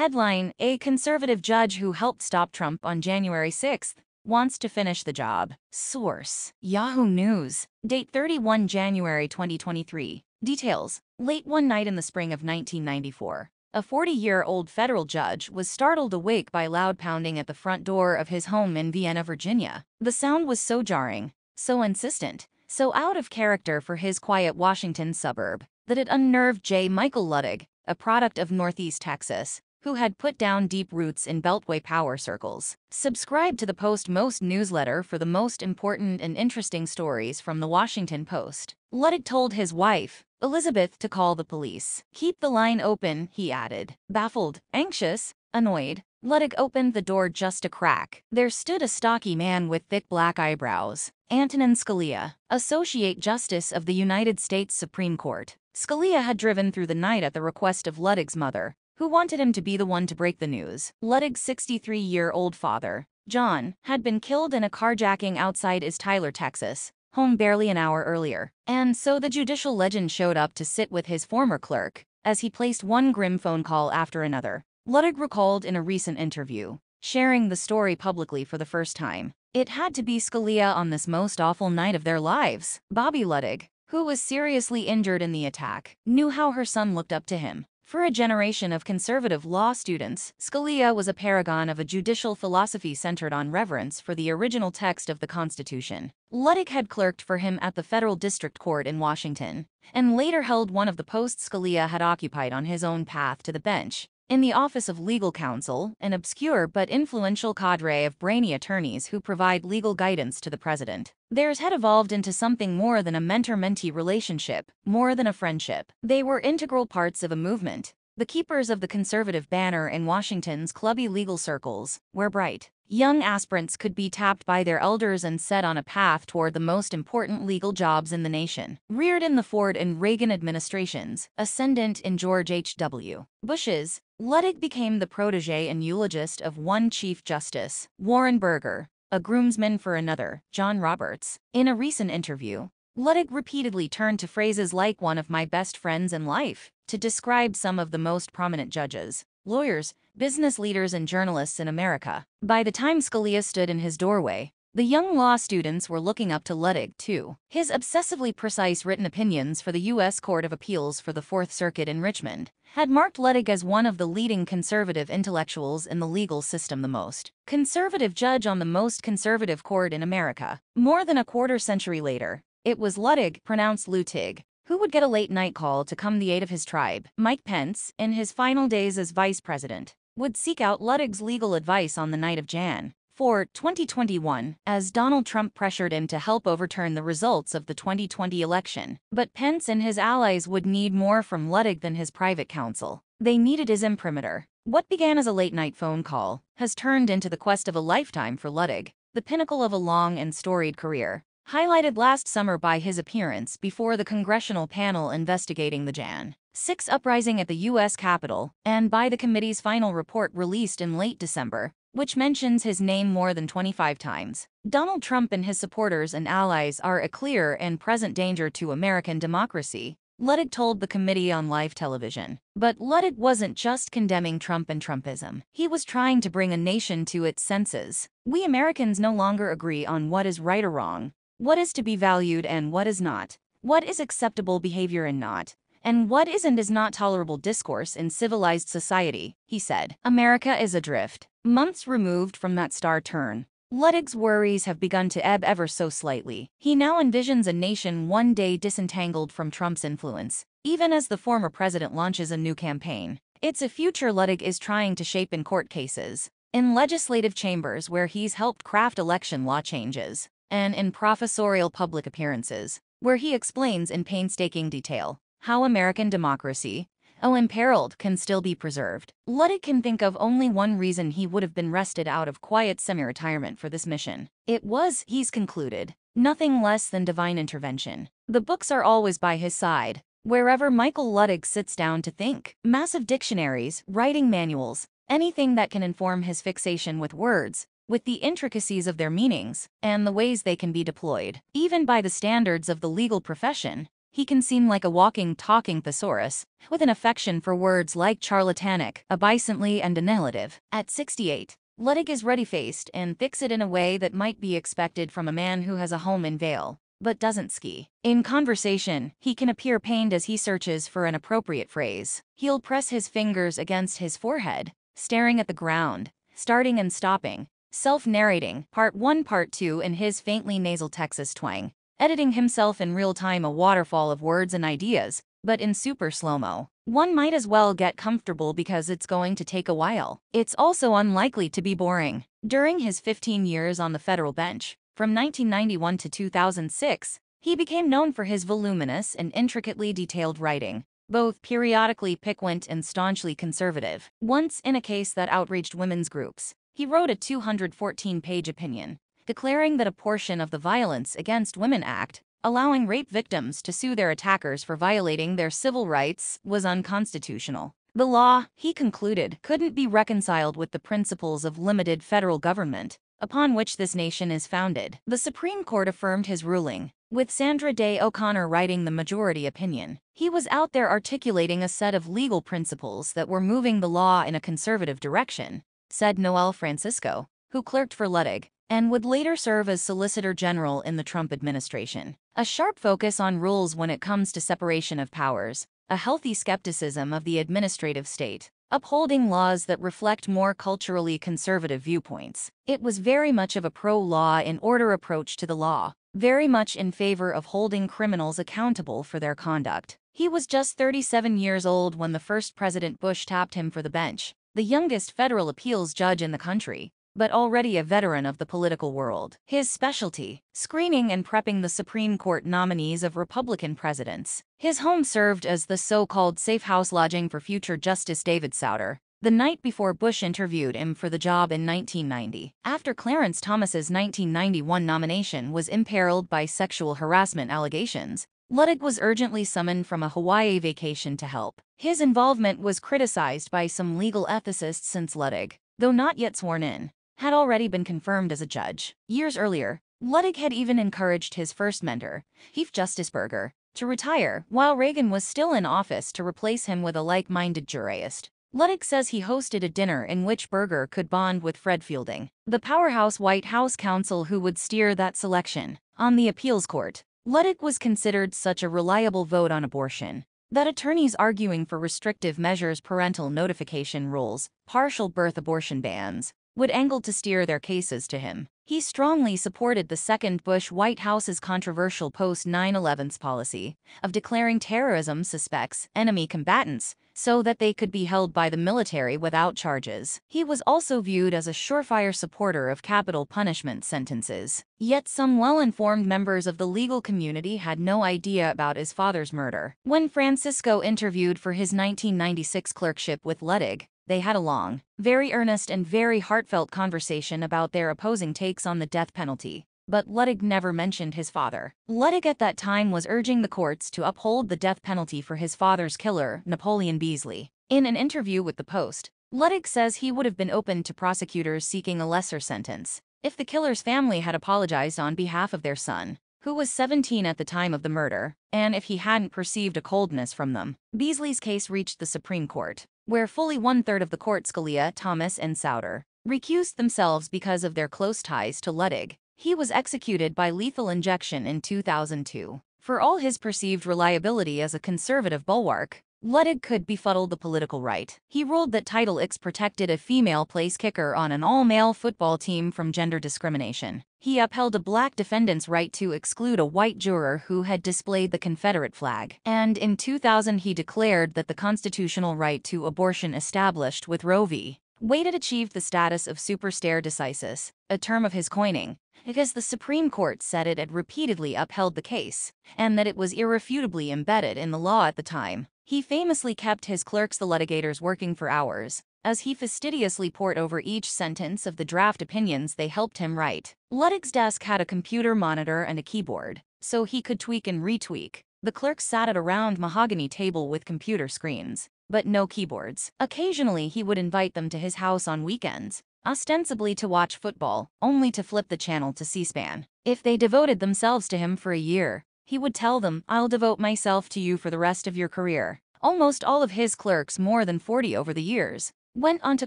Headline: A conservative judge who helped stop Trump on January 6 wants to finish the job. Source: Yahoo News. Date 31 January 2023. Details: late one night in the spring of 1994, a 40-year-old federal judge was startled awake by loud pounding at the front door of his home in Vienna, Virginia. The sound was so jarring, so insistent, so out of character for his quiet Washington suburb, that it unnerved J. Michael Luttig, a product of Northeast Texas, who had put down deep roots in Beltway power circles. Subscribe to the Post-Most newsletter for the most important and interesting stories from the Washington Post. Luttig told his wife, Elizabeth, to call the police. Keep the line open, he added. Baffled, anxious, annoyed, Luttig opened the door just a crack. There stood a stocky man with thick black eyebrows. Antonin Scalia, Associate Justice of the United States Supreme Court. Scalia had driven through the night at the request of Luttig's mother, who wanted him to be the one to break the news. Luttig's 63-year-old father, John, had been killed in a carjacking outside Tyler, Texas, home barely an hour earlier. And so the judicial legend showed up to sit with his former clerk, as he placed one grim phone call after another. Luttig recalled in a recent interview, sharing the story publicly for the first time. It had to be Scalia on this most awful night of their lives. Bobby Luttig, who was seriously injured in the attack, knew how her son looked up to him. For a generation of conservative law students, Scalia was a paragon of a judicial philosophy centered on reverence for the original text of the Constitution. Luttig had clerked for him at the Federal District Court in Washington, and later held one of the posts Scalia had occupied on his own path to the bench. In the Office of Legal Counsel, an obscure but influential cadre of brainy attorneys who provide legal guidance to the president. Theirs had evolved into something more than a mentor-mentee relationship, more than a friendship. They were integral parts of a movement, the keepers of the conservative banner in Washington's clubby legal circles, where bright, young aspirants could be tapped by their elders and set on a path toward the most important legal jobs in the nation. Reared in the Ford and Reagan administrations, ascendant in George H.W. Bush's, Luttig became the protege and eulogist of one Chief Justice, Warren Burger, a groomsman for another, John Roberts. In a recent interview, Luttig repeatedly turned to phrases like "one of my best friends in life" to describe some of the most prominent judges, lawyers, business leaders, and journalists in America. By the time Scalia stood in his doorway, the young law students were looking up to Luttig, too. His obsessively precise written opinions for the U.S. Court of Appeals for the Fourth Circuit in Richmond had marked Luttig as one of the leading conservative intellectuals in the legal system, the most conservative judge on the most conservative court in America. More than a quarter-century later, it was Luttig, pronounced Luttig, who would get a late-night call to come the aid of his tribe. Mike Pence, in his final days as vice president, would seek out Luttig's legal advice on the night of Jan. 4, 2021, as Donald Trump pressured him to help overturn the results of the 2020 election. But Pence and his allies would need more from Luttig than his private counsel. They needed his imprimatur. What began as a late-night phone call has turned into the quest of a lifetime for Luttig, the pinnacle of a long and storied career, highlighted last summer by his appearance before the congressional panel investigating the Jan. 6 uprising at the U.S. Capitol, and by the committee's final report released in late December, which mentions his name more than 25 times. Donald Trump and his supporters and allies are a clear and present danger to American democracy, Luttig told the committee on live television. But Luttig wasn't just condemning Trump and Trumpism. He was trying to bring a nation to its senses. We Americans no longer agree on what is right or wrong, what is to be valued and what is not, what is acceptable behavior and not, and what isn't is not tolerable discourse in civilized society, he said. America is adrift, months removed from that star turn. Luttig's worries have begun to ebb ever so slightly. He now envisions a nation one day disentangled from Trump's influence, even as the former president launches a new campaign. It's a future Luttig is trying to shape in court cases, in legislative chambers where he's helped craft election law changes, and in professorial public appearances, where he explains in painstaking detail how American democracy, though imperiled, can still be preserved. Luttig can think of only one reason he would have been wrested out of quiet semi-retirement for this mission. It was, he's concluded, nothing less than divine intervention. The books are always by his side, wherever Michael Luttig sits down to think. Massive dictionaries, writing manuals, anything that can inform his fixation with words, with the intricacies of their meanings, and the ways they can be deployed. Even by the standards of the legal profession, he can seem like a walking, talking thesaurus, with an affection for words like charlatanic, abysently, and annihilative. At 68, Luttig is ready-faced and thinks it in a way that might be expected from a man who has a home in Vale, but doesn't ski. In conversation, he can appear pained as he searches for an appropriate phrase. He'll press his fingers against his forehead, staring at the ground, starting and stopping, self-narrating, part 1 part 2 in his faintly nasal Texas twang, editing himself in real time a waterfall of words and ideas, but in super slow-mo. One might as well get comfortable because it's going to take a while. It's also unlikely to be boring. During his 15 years on the federal bench, from 1991 to 2006, he became known for his voluminous and intricately detailed writing, both periodically piquant and staunchly conservative. Once, in a case that outraged women's groups, he wrote a 214-page opinion, declaring that a portion of the Violence Against Women Act, allowing rape victims to sue their attackers for violating their civil rights, was unconstitutional. The law, he concluded, couldn't be reconciled with the principles of limited federal government, upon which this nation is founded. The Supreme Court affirmed his ruling, with Sandra Day O'Connor writing the majority opinion. He was out there articulating a set of legal principles that were moving the law in a conservative direction, said Noel Francisco, who clerked for Luttig, and would later serve as Solicitor General in the Trump administration. A sharp focus on rules when it comes to separation of powers, a healthy skepticism of the administrative state, upholding laws that reflect more culturally conservative viewpoints. It was very much of a pro-law and order approach to the law, very much in favor of holding criminals accountable for their conduct. He was just 37 years old when the first President Bush tapped him for the bench, the youngest federal appeals judge in the country, but already a veteran of the political world. His specialty, screening and prepping the Supreme Court nominees of Republican presidents. His home served as the so-called safe house lodging for future Justice David Souter, the night before Bush interviewed him for the job in 1990. After Clarence Thomas's 1991 nomination was imperiled by sexual harassment allegations, Luttig was urgently summoned from a Hawaii vacation to help. His involvement was criticized by some legal ethicists since Luttig, though not yet sworn in, had already been confirmed as a judge. Years earlier, Luttig had even encouraged his first mentor, Chief Justice Burger, to retire while Reagan was still in office to replace him with a like-minded jurist. Luttig says he hosted a dinner in which Burger could bond with Fred Fielding, the powerhouse White House counsel who would steer that selection. On the appeals court, Luttig was considered such a reliable vote on abortion that attorneys arguing for restrictive measures, parental notification rules, partial birth abortion bans, would angle to steer their cases to him. He strongly supported the second Bush White House's controversial post-9/11 policy of declaring terrorism suspects enemy combatants so that they could be held by the military without charges. He was also viewed as a surefire supporter of capital punishment sentences. Yet some well-informed members of the legal community had no idea about his father's murder. When Francisco interviewed for his 1996 clerkship with Luttig, they had a long, very earnest and very heartfelt conversation about their opposing takes on the death penalty. But Luttig never mentioned his father. Luttig at that time was urging the courts to uphold the death penalty for his father's killer, Napoleon Beasley. In an interview with the Post, Luttig says he would have been open to prosecutors seeking a lesser sentence if the killer's family had apologized on behalf of their son, who was 17 at the time of the murder, and if he hadn't perceived a coldness from them. Beasley's case reached the Supreme Court, where fully one-third of the court, Scalia, Thomas, and Souter, recused themselves because of their close ties to Luttig. He was executed by lethal injection in 2002. For all his perceived reliability as a conservative bulwark, Luttig could befuddle the political right. He ruled that Title IX protected a female place kicker on an all-male football team from gender discrimination. He upheld a black defendant's right to exclude a white juror who had displayed the Confederate flag. And in 2000 he declared that the constitutional right to abortion established with Roe v. Wade had achieved the status of super stare decisis, a term of his coining, because the Supreme Court said it had repeatedly upheld the case, and that it was irrefutably embedded in the law at the time. He famously kept his clerks, the litigators, working for hours, as he fastidiously pored over each sentence of the draft opinions they helped him write. Luttig's desk had a computer monitor and a keyboard, so he could tweak and retweak. The clerks sat at a round mahogany table with computer screens, but no keyboards. Occasionally he would invite them to his house on weekends, ostensibly to watch football, only to flip the channel to C-SPAN. If they devoted themselves to him for a year, he would tell them, "I'll devote myself to you for the rest of your career." Almost all of his clerks, more than 40 over the years, went on to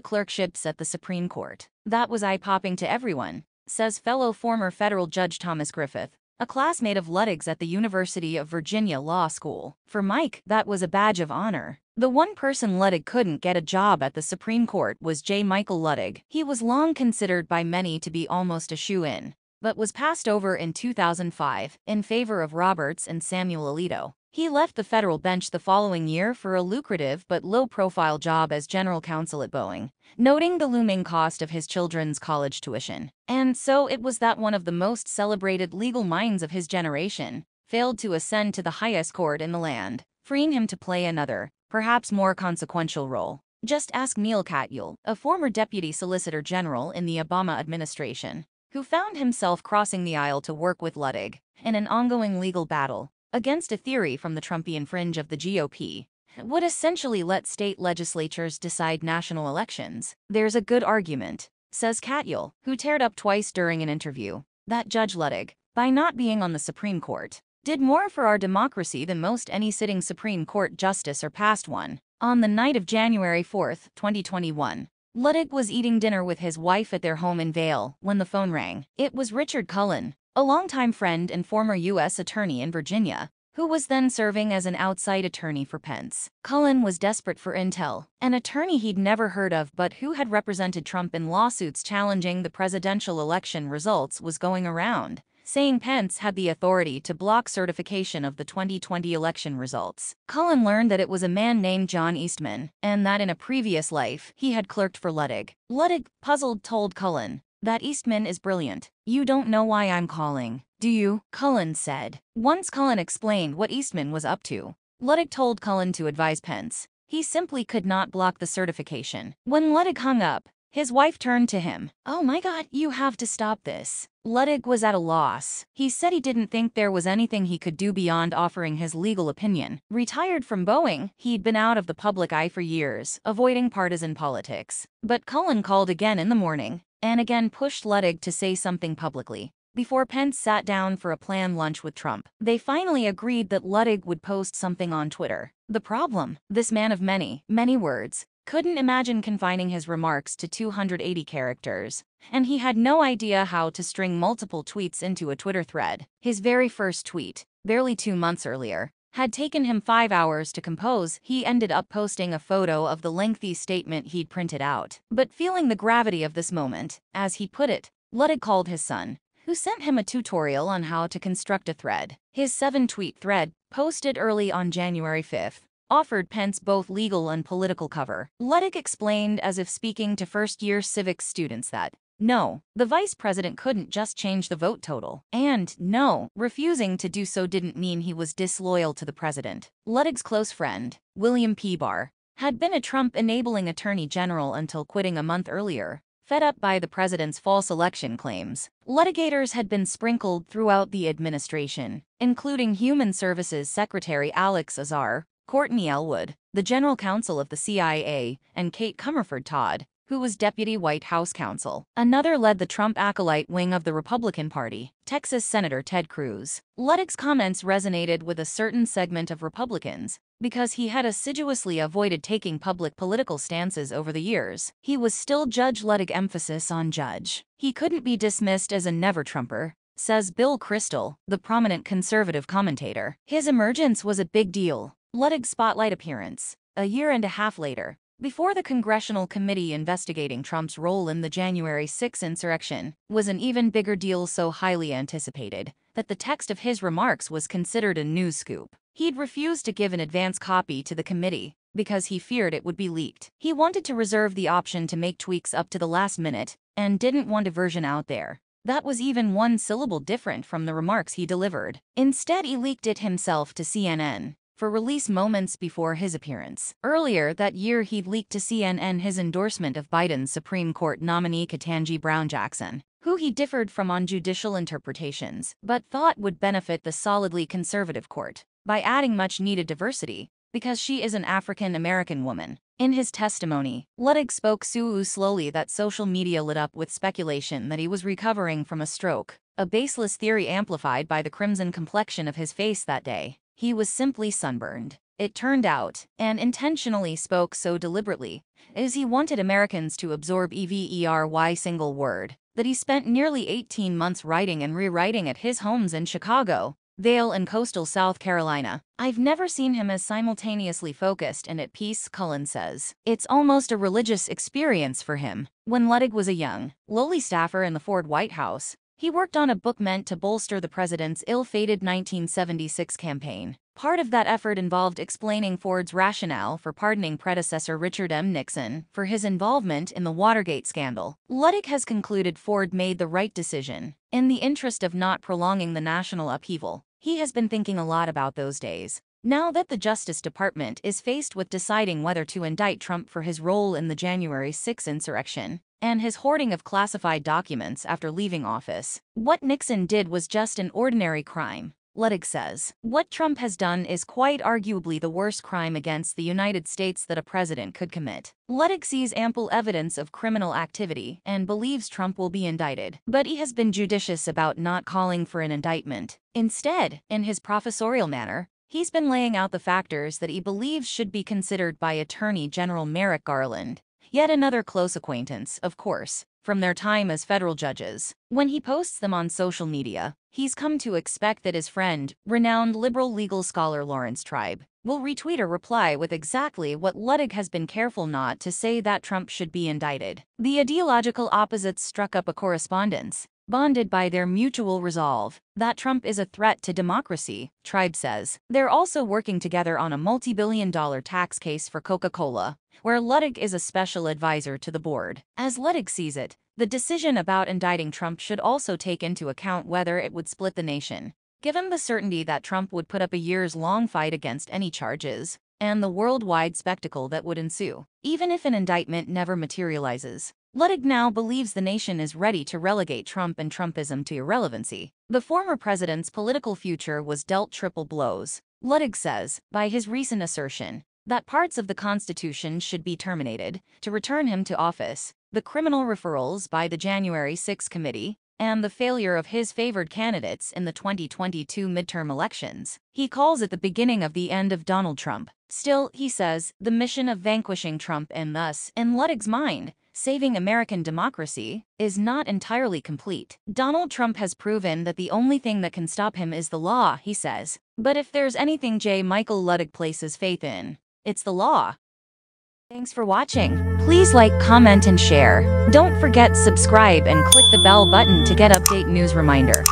clerkships at the Supreme Court. That was eye-popping to everyone, says fellow former federal judge Thomas Griffith, a classmate of Luttig's at the University of Virginia Law School. For Mike, that was a badge of honor. The one person Luttig couldn't get a job at the Supreme Court was J. Michael Luttig. He was long considered by many to be almost a shoo-in, but was passed over in 2005 in favor of Roberts and Samuel Alito. He left the federal bench the following year for a lucrative but low-profile job as general counsel at Boeing, noting the looming cost of his children's college tuition. And so it was that one of the most celebrated legal minds of his generation failed to ascend to the highest court in the land, freeing him to play another, perhaps more consequential role. Just ask Neil Katyal, a former deputy solicitor general in the Obama administration, who found himself crossing the aisle to work with Luttig in an ongoing legal battle against a theory from the Trumpian fringe of the GOP would essentially let state legislatures decide national elections. There's a good argument, says Katyal, who teared up twice during an interview, that Judge Luttig, by not being on the Supreme Court, did more for our democracy than most any sitting Supreme Court justice or past one. On the night of January 4, 2021, Luttig was eating dinner with his wife at their home in Vail when the phone rang. It was Richard Cullen, a longtime friend and former U.S. attorney in Virginia, who was then serving as an outside attorney for Pence. Cullen was desperate for intel, an attorney he'd never heard of but who had represented Trump in lawsuits challenging the presidential election results was going around, saying Pence had the authority to block certification of the 2020 election results. Cullen learned that it was a man named John Eastman, and that in a previous life he had clerked for Luttig. Luttig, puzzled, told Cullen, "That Eastman is brilliant. You don't know why I'm calling, do you?" Cullen said. Once Cullen explained what Eastman was up to, Luttig told Cullen to advise Pence. He simply could not block the certification. When Luttig hung up, his wife turned to him. "Oh my God, you have to stop this." Luttig was at a loss. He said he didn't think there was anything he could do beyond offering his legal opinion. Retired from Boeing, he'd been out of the public eye for years, avoiding partisan politics. But Cullen called again in the morning, and again pushed Luttig to say something publicly. Before Pence sat down for a planned lunch with Trump, they finally agreed that Luttig would post something on Twitter. The problem? This man of many, many words couldn't imagine confining his remarks to 280 characters, and he had no idea how to string multiple tweets into a Twitter thread. His very first tweet, barely 2 months earlier, had taken him 5 hours to compose. He ended up posting a photo of the lengthy statement he'd printed out. But feeling the gravity of this moment, as he put it, Luttig called his son, who sent him a tutorial on how to construct a thread. His 7-tweet thread, posted early on January 5th, offered Pence both legal and political cover. Luttig explained, as if speaking to first-year civics students, that no, the vice president couldn't just change the vote total. And no, refusing to do so didn't mean he was disloyal to the president. Luttig's close friend, William P. Barr, had been a Trump-enabling attorney general until quitting a month earlier, fed up by the president's false election claims. Litigators had been sprinkled throughout the administration, including Human Services Secretary Alex Azar, Courtney Elwood, the general counsel of the CIA, and Kate Comerford Todd, who was deputy White House counsel. Another led the Trump acolyte wing of the Republican Party, Texas Senator Ted Cruz. Luttig's comments resonated with a certain segment of Republicans because he had assiduously avoided taking public political stances over the years. He was still Judge Luttig, emphasis on judge. He couldn't be dismissed as a never-Trumper, says Bill Kristol, the prominent conservative commentator. His emergence was a big deal. Luttig's spotlight appearance, a year and a half later, before the congressional committee investigating Trump's role in the January 6 insurrection, was an even bigger deal, so highly anticipated that the text of his remarks was considered a news scoop. He'd refused to give an advance copy to the committee because he feared it would be leaked. He wanted to reserve the option to make tweaks up to the last minute and didn't want a version out there that was even one syllable different from the remarks he delivered. Instead, he leaked it himself to CNN for release moments before his appearance. Earlier that year, he'd leaked to CNN his endorsement of Biden's Supreme Court nominee Ketanji Brown Jackson, who he differed from on judicial interpretations, but thought would benefit the solidly conservative court by adding much-needed diversity, because she is an African-American woman. In his testimony, Luttig spoke so slowly that social media lit up with speculation that he was recovering from a stroke, a baseless theory amplified by the crimson complexion of his face that day. He was simply sunburned. It turned out, and intentionally spoke so deliberately, as he wanted Americans to absorb every single word, that he spent nearly 18 months writing and rewriting at his homes in Chicago, Vail, and coastal South Carolina. I've never seen him as simultaneously focused and at peace, Cullen says. It's almost a religious experience for him. When Luttig was a young, lowly staffer in the Ford White House, he worked on a book meant to bolster the president's ill-fated 1976 campaign. Part of that effort involved explaining Ford's rationale for pardoning predecessor Richard M. Nixon for his involvement in the Watergate scandal. Luttig has concluded Ford made the right decision, in the interest of not prolonging the national upheaval. He has been thinking a lot about those days. Now that the Justice Department is faced with deciding whether to indict Trump for his role in the January 6 insurrection, and his hoarding of classified documents after leaving office, what Nixon did was just an ordinary crime. Luttig says, what Trump has done is quite arguably the worst crime against the United States that a president could commit. Luttig sees ample evidence of criminal activity and believes Trump will be indicted, but he has been judicious about not calling for an indictment. Instead, in his professorial manner, he's been laying out the factors that he believes should be considered by Attorney General Merrick Garland, yet another close acquaintance, of course, from their time as federal judges. When he posts them on social media, he's come to expect that his friend, renowned liberal legal scholar Lawrence Tribe, will retweet or reply with exactly what Luttig has been careful not to say, that Trump should be indicted. The ideological opposites struck up a correspondence, bonded by their mutual resolve that Trump is a threat to democracy, Tribe says. They're also working together on a multi-billion-dollar tax case for Coca-Cola, where Luttig is a special advisor to the board. As Luttig sees it, the decision about indicting Trump should also take into account whether it would split the nation, given the certainty that Trump would put up a years-long fight against any charges, and the worldwide spectacle that would ensue, even if an indictment never materializes. Luttig now believes the nation is ready to relegate Trump and Trumpism to irrelevancy. The former president's political future was dealt triple blows, Luttig says, by his recent assertion that parts of the Constitution should be terminated to return him to office, the criminal referrals by the January 6 committee, and the failure of his favored candidates in the 2022 midterm elections. He calls it the beginning of the end of Donald Trump. Still, he says, the mission of vanquishing Trump and thus, in Luttig's mind, saving American democracy, is not entirely complete. Donald Trump has proven that the only thing that can stop him is the law, he says. But if there's anything J. Michael Luttig places faith in, it's the law. Thanks for watching. Please like, comment, and share. Don't forget subscribe and click the bell button to get update news reminder.